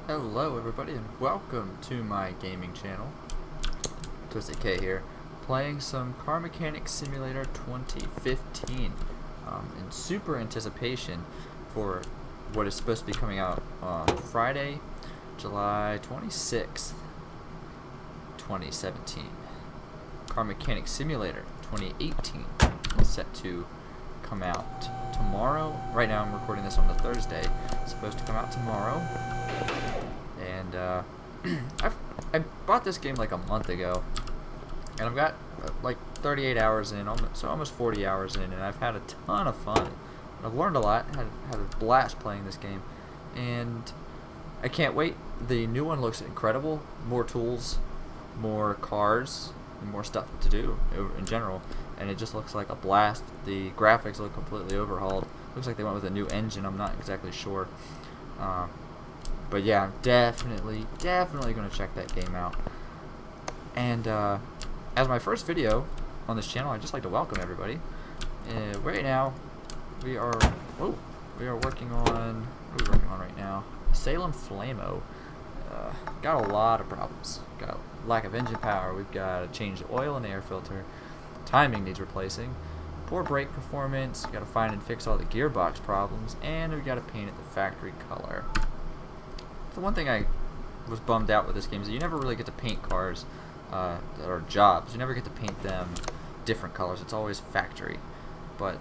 Hello everybody and welcome to my gaming channel. Twisted K here, playing some Car Mechanic Simulator 2015 in super anticipation for what is supposed to be coming out on Friday, July 26th, 2017. Car Mechanic Simulator 2018 is set to come out tomorrow. Right now I'm recording this on the Thursday. It's supposed to come out tomorrow. And I bought this game like a month ago, and I've got like 38 hours in, almost 40 hours in, and I've had a ton of fun. I've learned a lot, had a blast playing this game, and I can't wait. The new one looks incredible. More tools, more cars, and more stuff to do in general, and it just looks like a blast. The graphics look completely overhauled. Looks like they went with a new engine. I'm not exactly sure. But yeah, I'm definitely going to check that game out. And as my first video on this channel, I'd just like to welcome everybody. Right now, we are working on, what are we working on right now? Salem Flamo. Got a lot of problems. Got lack of engine power. We've got to change the oil in the air filter. Timing needs replacing. Poor brake performance. Got to find and fix all the gearbox problems, and we got to paint it the factory color. The one thing I was bummed out with this game is that you never really get to paint cars that are jobs. You never get to paint them different colors. It's always factory. But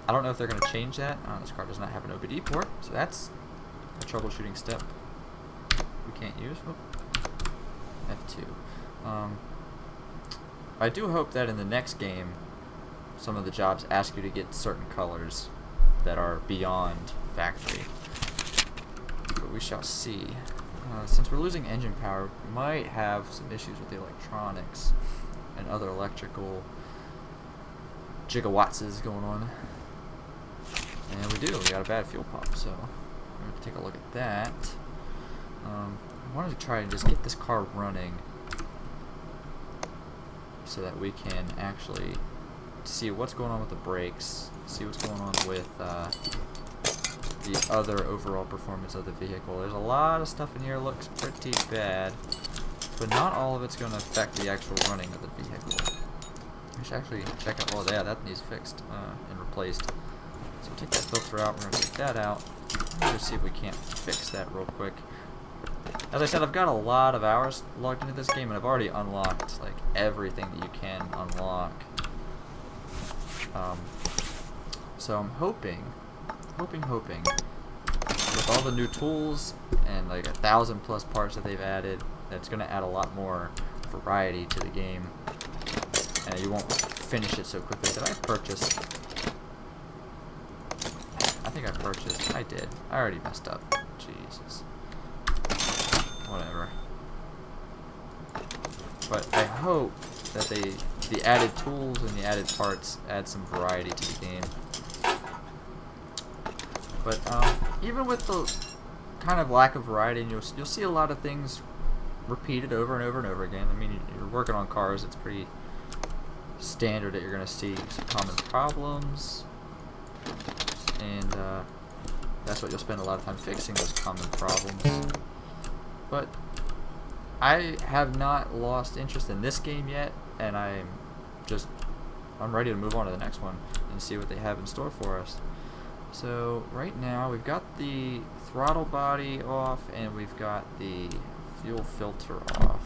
I don't know if they're going to change that. This car does not have an OBD port, so that's a troubleshooting step we can't use. F2. I do hope that in the next game, some of the jobs ask you to get certain colors that are beyond factory. But we shall see. Since we're losing engine power, we might have some issues with the electronics and other electrical gigawattses going on. And we do. We got a bad fuel pump, so we're going to take a look at that. I wanted to try and just get this car running so that we can actually see what's going on with the brakes, see what's going on with the other overall performance of the vehicle. There's a lot of stuff in here that looks pretty bad, but not all of it's going to affect the actual running of the vehicle. We should actually check out, well, yeah, that needs fixed and replaced. So we'll take that filter out, we're going to take that out. Let's see if we can't fix that real quick. As I said, I've got a lot of hours logged into this game, and I've already unlocked like everything that you can unlock. So I'm hoping, with all the new tools and like 1,000+ parts that they've added, that's going to add a lot more variety to the game, and you won't finish it so quickly. Did I purchase? I think I purchased. I did. I already messed up. Jesus. Whatever. But I hope that the added tools and the added parts add some variety to the game. But even with the kind of lack of variety, and you'll see a lot of things repeated over and over and over again. I mean, you're working on cars; it's pretty standard that you're going to see some common problems, and that's what you'll spend a lot of time fixing, those common problems. But I have not lost interest in this game yet, and I'm ready to move on to the next one and see what they have in store for us. So right now we've got the throttle body off and we've got the fuel filter off,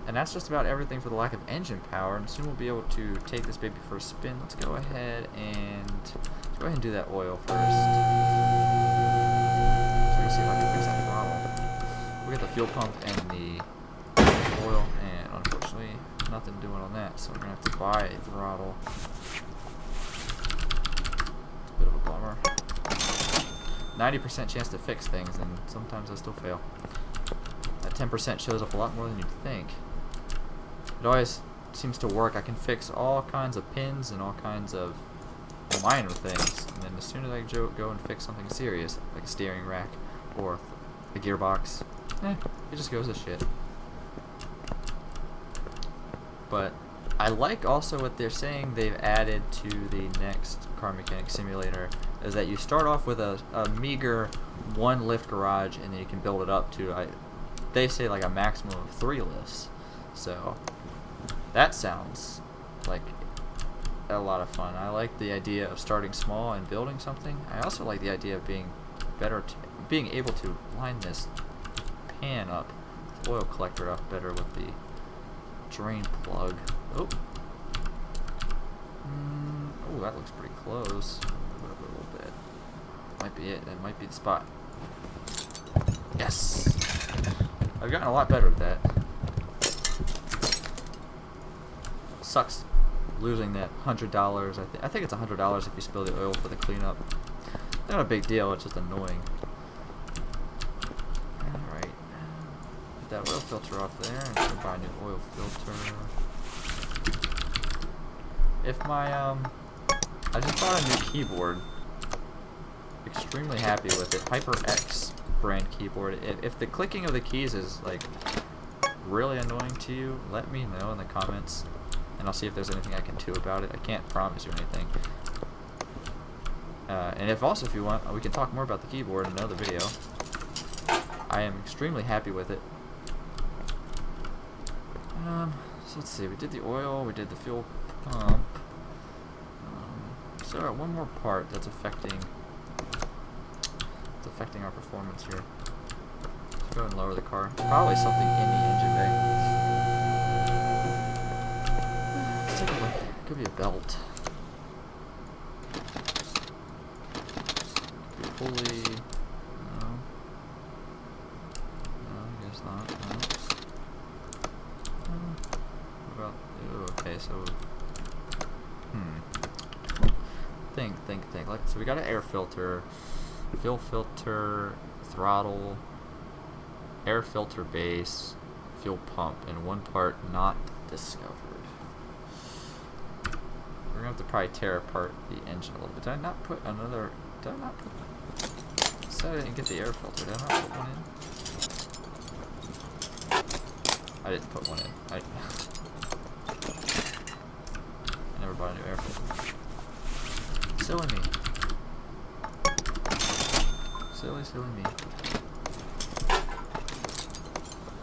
and that's just about everything for the lack of engine power. And soon we'll be able to take this baby for a spin. Let's go ahead and do that oil first. So we can see if I can fix that throttle. We got the fuel pump and the oil, and unfortunately nothing doing on that, so we're gonna have to buy a throttle. Bit of a bummer. 90% chance to fix things, and sometimes I still fail. That 10% shows up a lot more than you'd think. It always seems to work. I can fix all kinds of pins and all kinds of minor things, and then as soon as I go and fix something serious, like a steering rack or a gearbox, it just goes to shit. But I like also what they're saying they've added to the next Car Mechanic Simulator, is that you start off with a meager one lift garage, and then you can build it up to, they say like a maximum of 3 lifts. So that sounds like a lot of fun. I like the idea of starting small and building something. I also like the idea of being able to line this pan up, the oil collector up better with the drain plug. Oh, that looks pretty close. Put up a little bit. Might be it. That might be the spot. Yes. I've gotten a lot better at that. Sucks losing that $100. I think it's $100 if you spill the oil for the cleanup. Not a big deal. It's just annoying. All right. Get that oil filter off there, and go buy a new oil filter. If my I just bought a new keyboard. Extremely happy with it. HyperX brand keyboard. If the clicking of the keys is like really annoying to you, let me know in the comments, and I'll see if there's anything I can do about it. I can't promise you anything. And if you want, we can talk more about the keyboard in another video. I am extremely happy with it. So let's see. We did the oil. We did the fuel pump. So one more part that's affecting our performance here. Let's go ahead and lower the car. Probably something in the engine bay. Let's take a look. Could be a belt. Could be a pulley. No. No, I guess not. No. What about? Ooh, okay, so. Think. So we got an air filter, fuel filter, throttle, air filter base, fuel pump, and one part not discovered. We're gonna have to probably tear apart the engine a little bit. Did I not put another? Did I not put? So I didn't get the air filter. Did I not put one in? I didn't put one in. I never bought a new air filter. Silly me. Silly me.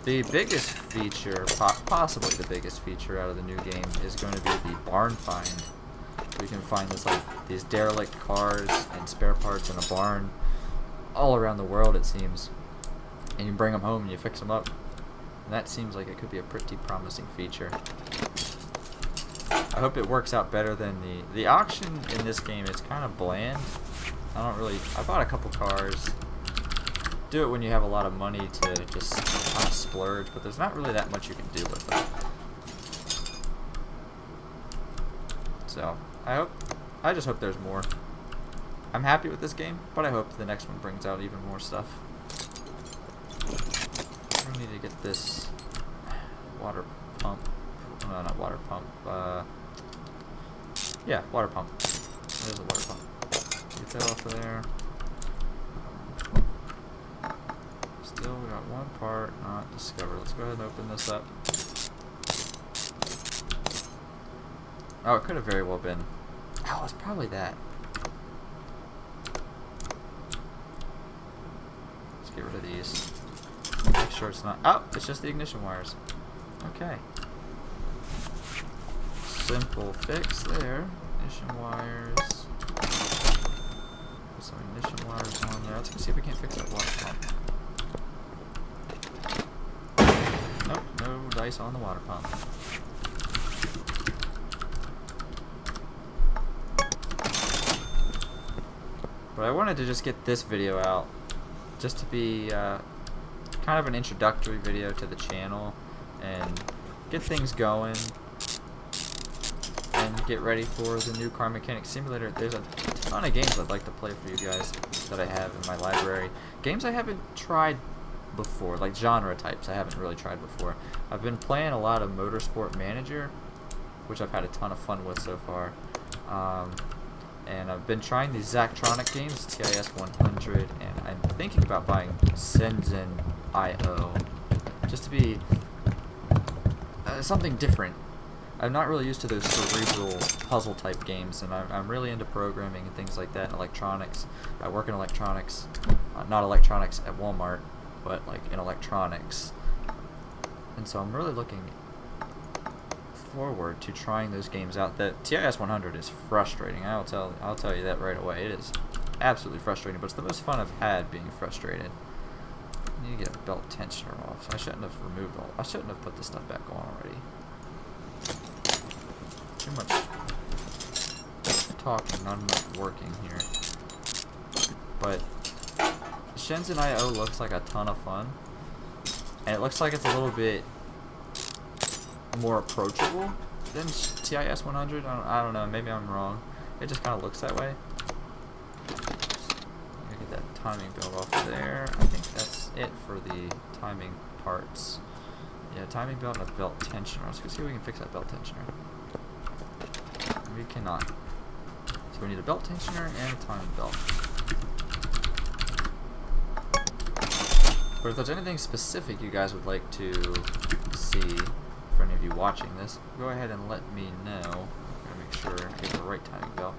The biggest feature, possibly the biggest feature out of the new game, is going to be the barn find. We can find these derelict cars and spare parts in a barn all around the world, it seems. And you bring them home and you fix them up. And that seems like it could be a pretty promising feature. I hope it works out better than the auction in this game. It's kind of bland. I bought a couple cars. Do it when you have a lot of money to just kind of splurge, but there's not really that much you can do with it. So, I just hope there's more. I'm happy with this game, but I hope the next one brings out even more stuff. I need to get this water pump. No, not water pump. Yeah, water pump. There's the water pump. Get that off of there. Still, we got one part not discovered. Let's go ahead and open this up. Oh, it could have very well been. Oh, it's probably that. Let's get rid of these. Make sure it's not. Oh, it's just the ignition wires. Okay. Simple fix there. Ignition wires. Put some ignition wires on there. Let's go see if we can't fix that water pump. Nope, no dice on the water pump. But I wanted to just get this video out, just to be kind of an introductory video to the channel and get things going and get ready for the new Car Mechanic Simulator. There's a ton of games I'd like to play for you guys that I have in my library. Games I haven't tried before, like genre types I haven't really tried before. I've been playing a lot of Motorsport Manager, which I've had a ton of fun with so far. And I've been trying these Zachtronic games, TIS 100, and I'm thinking about buying Shenzhen.io, just to be something different. I'm not really used to those cerebral puzzle type games, and I'm really into programming and things like that, electronics. I work in electronics, not electronics at Walmart, but like in electronics. And so I'm really looking forward to trying those games out. That TIS 100 is frustrating. I'll tell you that right away. It is absolutely frustrating, but it's the most fun I've had being frustrated. I need to get a belt tensioner off. So I shouldn't have removed all. I shouldn't have put this stuff back on already. Too much talking, not enough working here. But Shenzhen IO looks like a ton of fun, and it looks like it's a little bit more approachable than TIS 100. I don't know. Maybe I'm wrong. It just kind of looks that way. Get that timing belt off there. I think that's it for the timing parts. Yeah, timing belt and a belt tensioner. Let's go see if we can fix that belt tensioner. We cannot. So we need a belt tensioner and a timing belt. But if there's anything specific you guys would like to see, for any of you watching this, go ahead and let me know. I'm gonna make sure I get the right timing belt.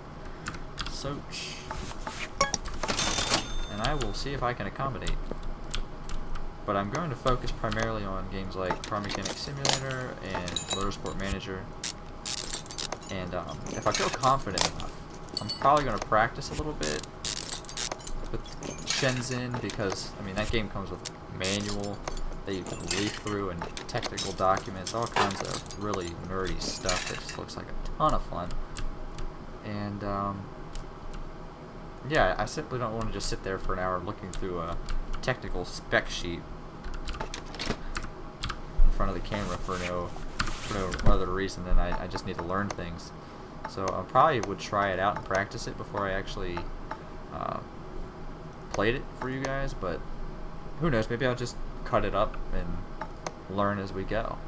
Soch. And I will see if I can accommodate. But I'm going to focus primarily on games like Car Mechanic Simulator and Motorsport Manager. And if I feel confident enough, I'm probably going to practice a little bit with Shenzhen, because I mean that game comes with a manual that you can leaf through and technical documents, all kinds of really nerdy stuff that just looks like a ton of fun. And yeah, I simply don't want to just sit there for an hour looking through a technical spec sheet in front of the camera for no other reason than I just need to learn things. So I probably would try it out and practice it before I actually played it for you guys, but who knows, maybe I'll just cut it up and learn as we go.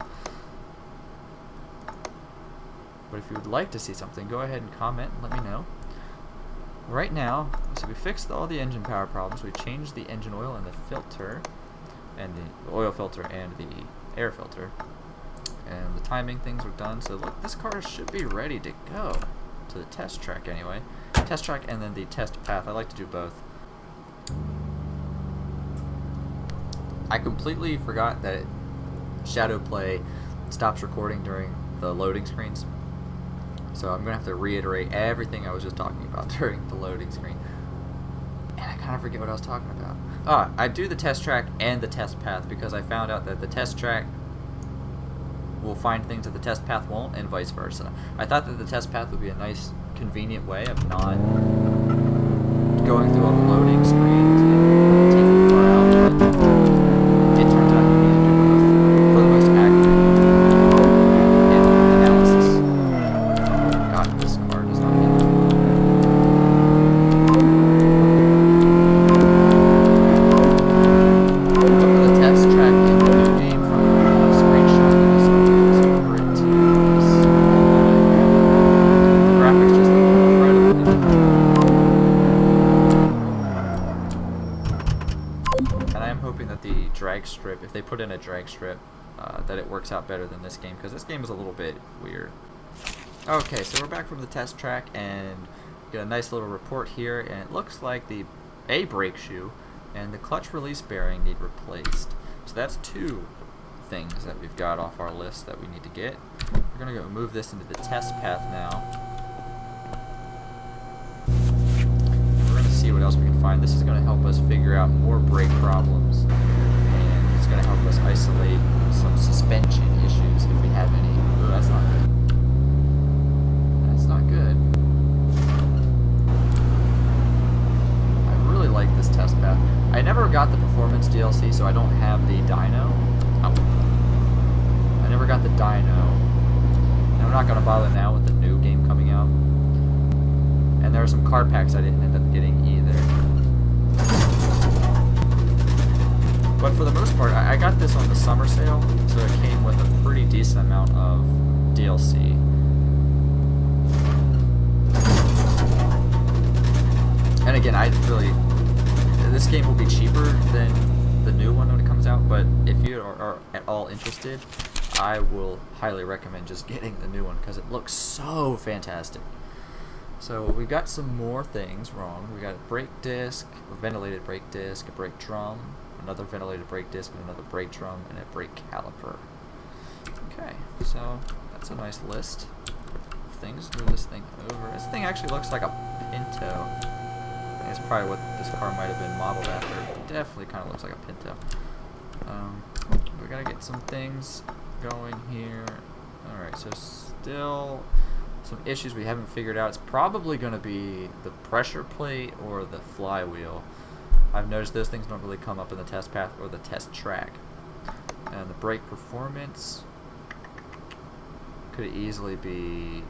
But if you would like to see something, go ahead and comment and let me know. Right now, so we fixed all the engine power problems. We changed the engine oil and the filter, and the oil filter and the air filter. And the timing things are done, so look, this car should be ready to go to the test track anyway. Test track and then the test path. I like to do both. I completely forgot that Shadow Play stops recording during the loading screens. So I'm going to have to reiterate everything I was just talking about during the loading screen. And I kind of forget what I was talking about. I do the test track and the test path because I found out that the test track will find things that the test path won't, and vice versa. I thought that the test path would be a nice, convenient way of not going through all the loading screens and taking the car out, but it turns out you need to do both for the most accurate analysis. God, this car does not hit. Look at the test track in the new game from the screenshot. Graphics just look incredibly different. And I am hoping that the drag strip, if they put in a drag strip, that it works out better than this game, because this game is a little bit weird. Okay, so we're back from the test track and get a nice little report here, and it looks like the brake shoe and the clutch release bearing need replaced. So that's two things that we've got off our list that we need to get. We're going to go move this into the test path now. We're going to see what else we can find. This is going to help us figure out more brake problems, and it's going to help us isolate some suspension issues if we have any. Oh, that's not good. That's not good. I really like this test path. I never got the performance DLC, so I don't have the dyno. I never got the dyno. And I'm not going to bother now with the new game coming out. And there are some card packs I didn't end up getting either. But for the most part, I got this on the summer sale, so it came with a pretty decent amount of DLC. And again, this game will be cheaper than the new one when it comes out, but if you are at all interested, I will highly recommend just getting the new one because it looks so fantastic. So we got some more things wrong. We got a brake disc, a ventilated brake disc, a brake drum, another ventilated brake disc, and another brake drum, and a brake caliper. Okay, so that's a nice list of things. Move this thing over. This thing actually looks like a Pinto. I think it's probably what this car might have been modeled after. It definitely kind of looks like a Pinto. We gotta get some things going here. Alright, so still some issues we haven't figured out. It's probably going to be the pressure plate or the flywheel. I've noticed those things don't really come up in the test path or the test track. And the brake performance could easily be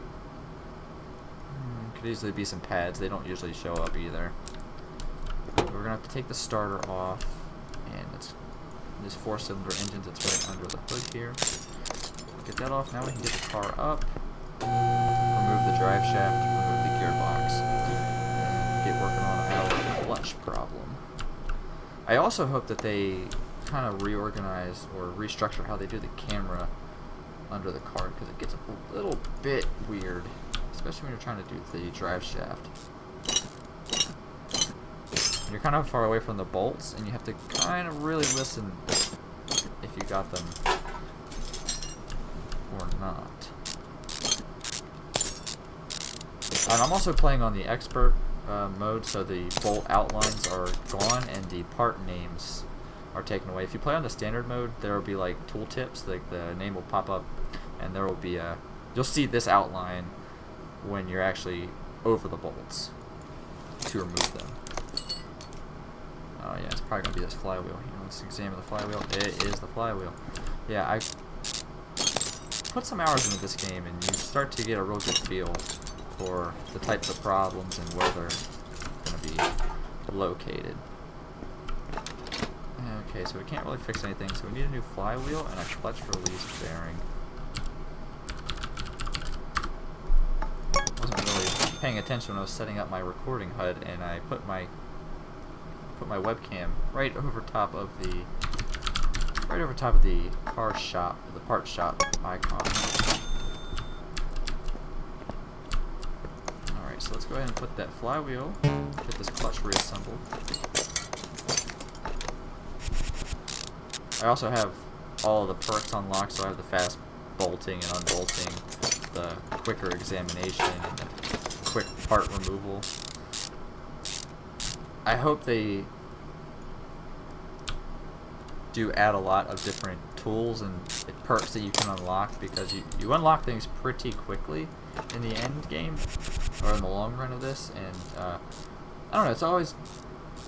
some pads. They don't usually show up either. We're going to have to take the starter off, and it's this 4-cylinder engine that's right under the hood here. Get that off. Now we can get the car up. Remove the drive shaft, remove the gearbox, and get working on our clutch problem. I also hope that they kind of reorganize or restructure how they do the camera under the car, because it gets a little bit weird, especially when you're trying to do the drive shaft. You're kind of far away from the bolts, and you have to kind of really listen if you got them or not. And I'm also playing on the expert mode, so the bolt outlines are gone and the part names are taken away. If you play on the standard mode, there will be like tooltips, like the name will pop up, and there will be a, you'll see this outline when you're actually over the bolts to remove them. Oh yeah, it's probably going to be this flywheel here. Let's examine the flywheel. It is the flywheel. Yeah, I put some hours into this game, and you start to get a real good feel for the types of problems and where they're going to be located. Okay, so we can't really fix anything, so we need a new flywheel and a clutch release bearing. Wasn't really paying attention when I was setting up my recording HUD, and I put my webcam right over top of the car shop, the part shop icon. Alright, so let's go ahead and put that flywheel, get this clutch reassembled. I also have all of the perks unlocked, so I have the fast bolting and unbolting, the quicker examination, and the quick part removal. I hope they do add a lot of different tools and perks that you can unlock, because you unlock things pretty quickly in the end game, or in the long run of this, and I don't know,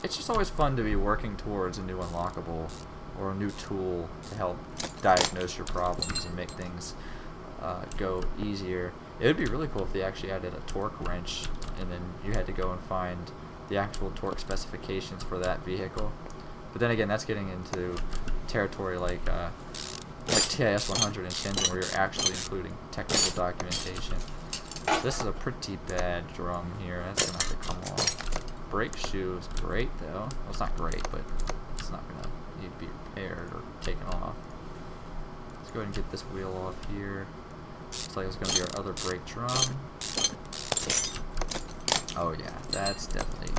it's just always fun to be working towards a new unlockable or a new tool to help diagnose your problems and make things go easier. It would be really cool if they actually added a torque wrench, and then you had to go and find the actual torque specifications for that vehicle. But then again, that's getting into territory like TIS 100 and Shenzhen, where you're actually including technical documentation. This is a pretty bad drum here. That's gonna have to come off. Brake shoe is great though. Well, it's not great, but it's not gonna need to be repaired or taken off. Let's go ahead and get this wheel off here. Looks like it's gonna be our other brake drum. Oh yeah, that's definitely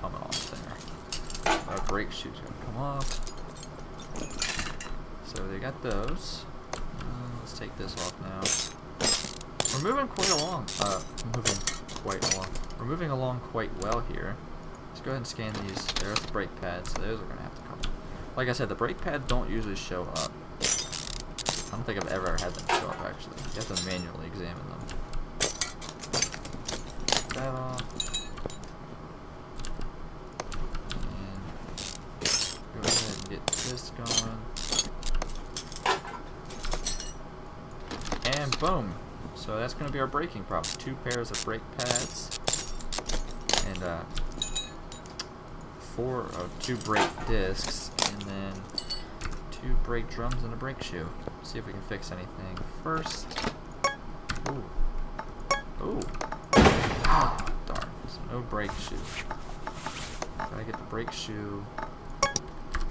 coming off there. Our brake shoe's gonna come off. So they got those. Let's take this off now. We're moving quite along. We're moving along quite well here. Let's go ahead and scan these. There's the brake pads. So those are gonna have to come off. Like I said, the brake pads don't usually show up. I don't think I've ever had them show up actually. You have to manually examine them. Get that off. Go ahead and get this going. And boom! So that's going to be our braking problem. 2 pairs of brake pads. And 2 brake discs. And then 2 brake drums and a brake shoe. See if we can fix anything first. Ooh. Ooh. Ah, darn. So no brake shoe. Gotta get the brake shoe.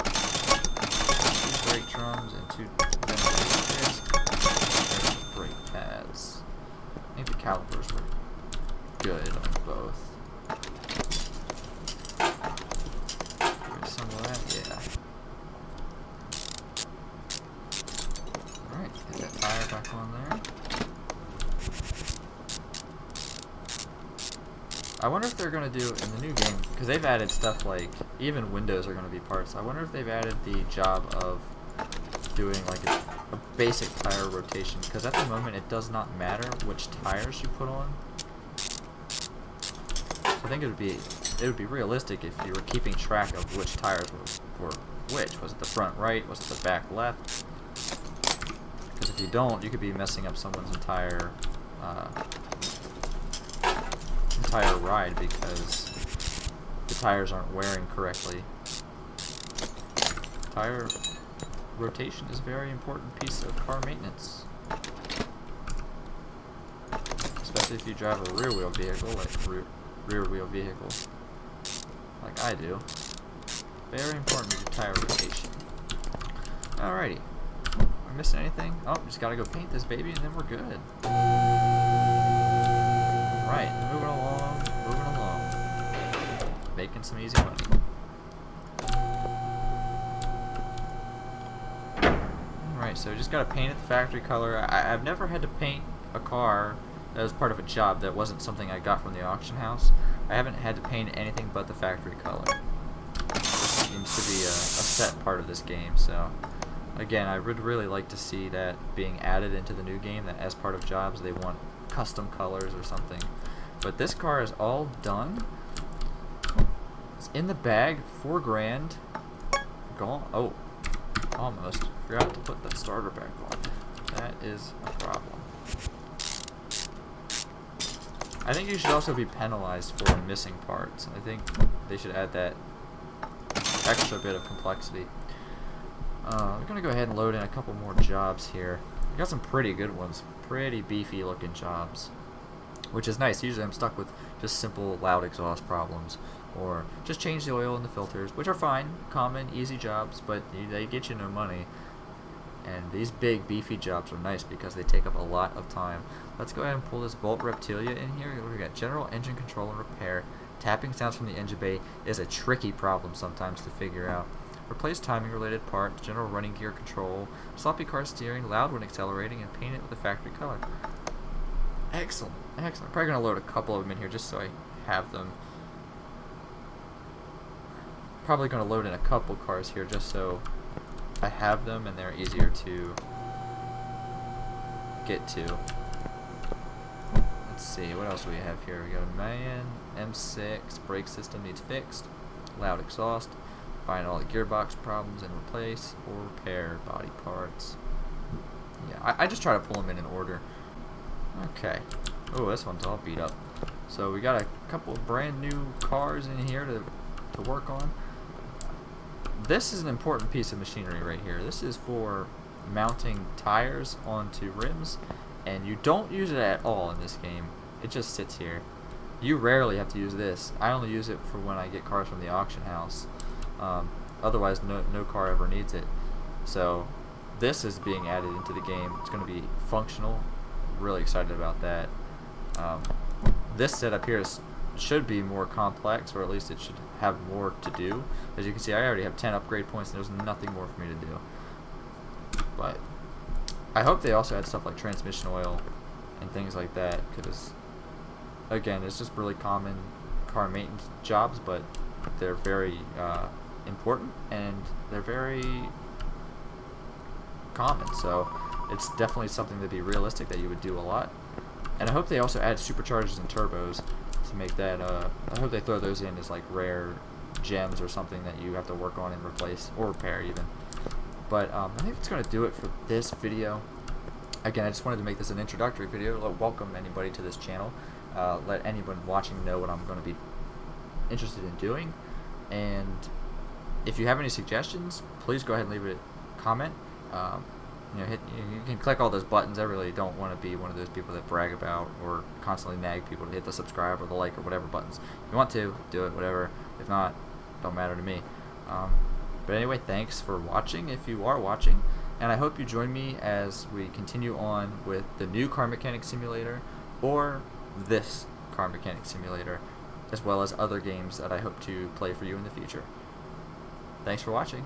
2 brake drums and 2 discs. good on both. Give me some of that, yeah. Alright, get that tire back on there. I wonder if they're going to do in the new game, because they've added stuff like, even windows are going to be parts. I wonder if they've added the job of doing like a basic tire rotation, because at the moment it does not matter which tires you put on. So I think it would be realistic if you were keeping track of which tires were which. Was it the front right? Was it the back left? Because if you don't, you could be messing up someone's entire ride because the tires aren't wearing correctly. Tire rotation is a very important piece of car maintenance, especially if you drive a rear wheel vehicle, like like I do. Very important to do tire rotation. Alrighty, am I missing anything? Oh, just gotta go paint this baby and then we're good. Right, moving along, making some easy money. Alright, so just gotta paint it the factory color. I've never had to paint a car that was part of a job that wasn't something I got from the auction house. I haven't had to paint anything but the factory color. It seems to be a set part of this game, so again, I would really like to see that being added into the new game, that as part of jobs they want custom colors or something. But this car is all done. It's in the bag, $4 grand. Gone. Oh, almost. Forgot to put that starter back on. That is a problem. I think you should also be penalized for missing parts. I think they should add that extra bit of complexity. We're going to go ahead and load in a couple more jobs here. We got some pretty good ones. Pretty beefy looking jobs, which is nice. Usually I'm stuck with just simple loud exhaust problems, or just change the oil in the filters, which are fine, common, easy jobs, but they get you no money. And these big beefy jobs are nice because they take up a lot of time. Let's go ahead and pull this Bolt Reptilia in here. We got general engine control and repair. Tapping sounds from the engine bay is a tricky problem sometimes to figure out. Replace timing related parts, general running gear control, sloppy car steering, loud when accelerating, and paint it with a factory color. Excellent, excellent. I'm probably going to load a couple of them in here just so I have them. Probably going to load in a couple cars here just so I have them and they're easier to get to. Let's see, what else do we have here? We got a man, M6, brake system needs fixed, loud exhaust, find all the gearbox problems and replace or repair body parts. Yeah, I just try to pull them in order. Okay. Oh, this one's all beat up. So we got a couple of brand new cars in here to work on. This is an important piece of machinery right here. This is for mounting tires onto rims, and you don't use it at all in this game. It just sits here. You rarely have to use this. I only use it for when I get cars from the auction house. Otherwise, no car ever needs it. So this is being added into the game. It's going to be functional. Really excited about that. This setup here should be more complex, or at least it should have more to do. As you can see, I already have 10 upgrade points and there's nothing more for me to do. But I hope they also add stuff like transmission oil and things like that, because again, it's just really common car maintenance jobs, but they're very important and they're very common, so it's definitely something to be realistic that you would do a lot. And I hope they also add superchargers and turbos to make that, I hope they throw those in as like rare gems or something that you have to work on and replace, or repair even. But I think that's going to do it for this video. Again, I just wanted to make this an introductory video to welcome anybody to this channel, let anyone watching know what I'm going to be interested in doing, and if you have any suggestions, please go ahead and leave a comment. You can click all those buttons. I really don't want to be one of those people that brag about or constantly nag people to hit the subscribe or the like or whatever buttons. If you want to, do it, whatever. If not, don't matter to me. But anyway, thanks for watching if you are watching, and I hope you join me as we continue on with the new Car Mechanic Simulator or this Car Mechanic Simulator, as well as other games that I hope to play for you in the future. Thanks for watching.